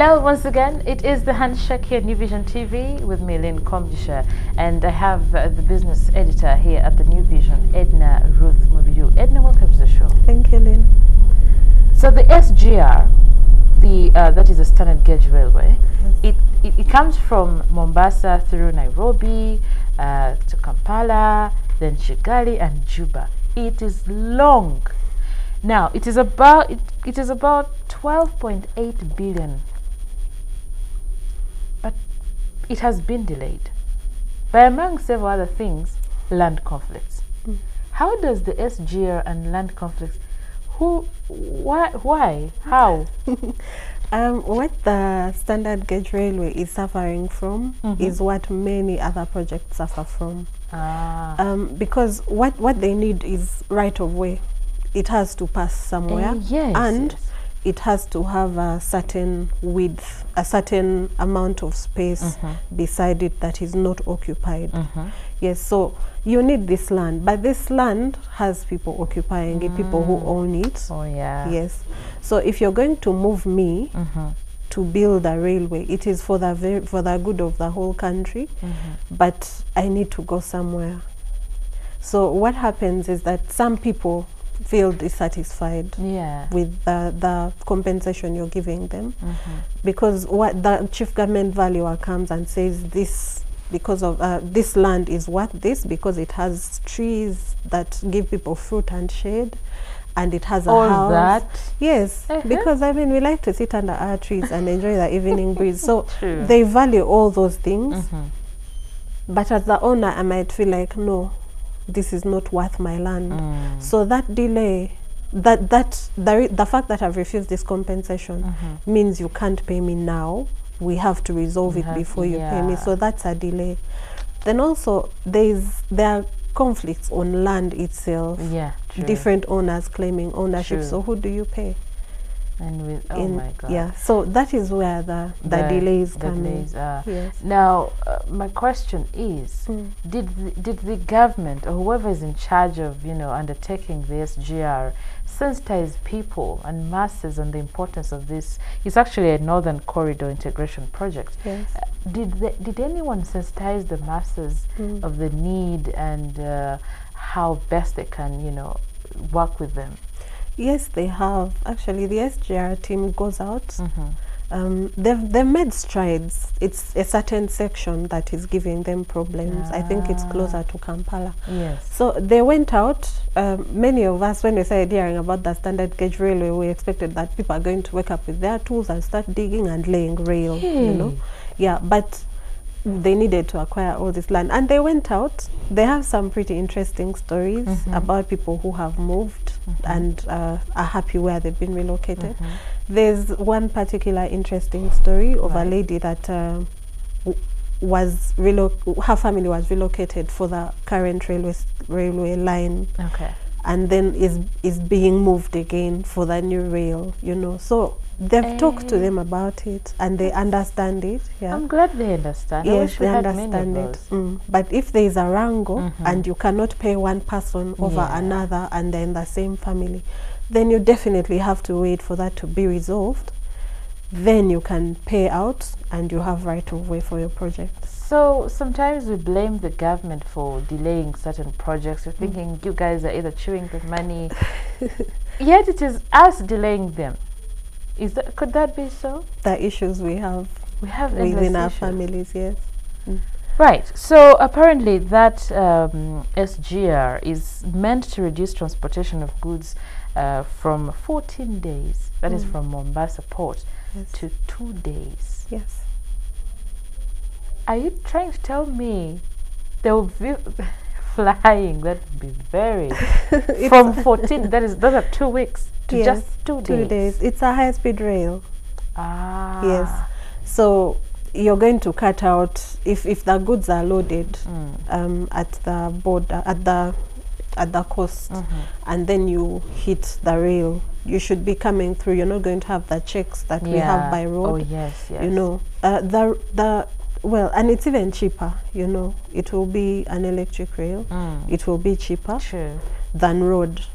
Hello once again, it is the Handshake here, New Vision TV with me, Lynn Komjisha, and I have the business editor here at the New Vision, Edna Ruth Mubiru. Edna, welcome to the show. Thank you, Lynn. So the SGR, that is a standard gauge railway, Yes. it comes from Mombasa through Nairobi to Kampala, then Kigali and Juba. It is long. Now it is about 12.8 billion, but it has been delayed by, among several other things, land conflicts. How does the SGR and land conflicts, why, how? What the standard gauge railway is suffering from is what many other projects suffer from. Because what they need is right of way. It has to pass somewhere, Yes, and yes. it has to have a certain width, a certain amount of space beside it that is not occupied. Yes, so you need this land, but this land has people occupying it, people who own it. Oh yeah. Yes, so if you're going to move me to build a railway, it is for the good of the whole country, but I need to go somewhere. So what happens is that some people feel dissatisfied with the compensation you're giving them, because what the chief government valuer comes and says, this because of this land is worth this because it has trees that give people fruit and shade, and it has a house. That? Yes, because I mean, we like to sit under our trees and enjoy the evening breeze. So True. they value all those things, but as the owner I might feel like, no, this is not worth my land. So that delay, the fact that I've refused this compensation means you can't pay me now. We have to resolve it before you pay me. So that's a delay. Then also there are conflicts on land itself. Yeah, true. Different owners claiming ownership. True. So who do you pay? And with my God. Yeah, so that is where the delays come in. Yes. Now, my question is, did the government or whoever is in charge of undertaking the SGR sensitize people and masses on the importance of this? It's actually a Northern Corridor integration project. Yes. Did anyone sensitize the masses of the need and how best they can work with them? Yes, they have. Actually, the SGR team goes out. They've made strides. It's a certain section that is giving them problems. I think it's closer to Kampala. Yes. So they went out. Many of us, when we started hearing about the standard gauge railway, we expected that people are going to wake up with their tools and start digging and laying rail. Yeah, but they needed to acquire all this land, and they went out. They have some pretty interesting stories about people who have moved and are happy where they've been relocated. There's one particular interesting story of a lady that her family was relocated for the current railway line, and then is being moved again for the new rail. So they've talked to them about it and they understand it. Yeah, I'm glad they understand. Yes, they understand it. But if there is a wrangle and you cannot pay one person over another and they're in the same family, then you definitely have to wait for that to be resolved. Then you can pay out and you have right of way for your project. So sometimes we blame the government for delaying certain projects. We're thinking you guys are either chewing the money, yet it is us delaying them. Could that be so? The issues we have within our families, yes. Right. So apparently that SGR is meant to reduce transportation of goods from 14 days, that is from Mombasa port, to 2 days. Yes. Are you trying to tell me they will be flying? That would be very from 14. Those are 2 weeks to just 2 days. 2 days. It's a high-speed rail. Yes. So you're going to cut out if the goods are loaded at the border at the coast, and then you hit the rail. You should be coming through. You're not going to have the checks that we have by road. Oh yes, yes. Well, and it's even cheaper, It will be an electric rail. It will be cheaper than road.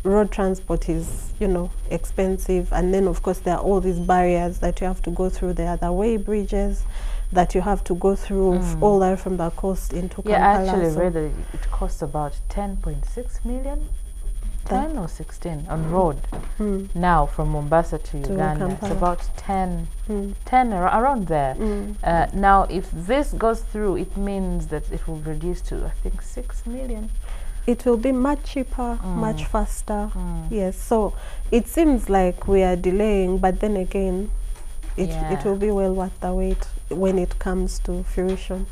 road transport is, you know, expensive, and then of course there are all these barriers that you have to go through. There are the way bridges that you have to go through all the way from the coast into Kampala. Yeah, I actually read that it costs about 10.6 million, 10 or 16 on road now from Mombasa to Uganda. Kampala. It's about 10 around there. Now if this goes through, it means that it will reduce to, I think, 6 million. It will be much cheaper, much faster. Yes, so it seems like we are delaying, but then again, it will be well worth the wait when it comes to fruition.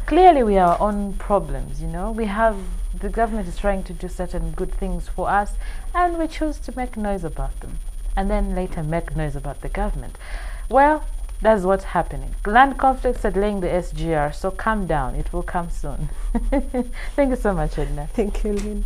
Clearly we are on problems, you know. The government is trying to do certain good things for us, and we choose to make noise about them, and then later make noise about the government. Well, that's what's happening. Land conflicts are delaying the SGR, so calm down. It will come soon. Thank you so much, Edna. Thank you, Lynn.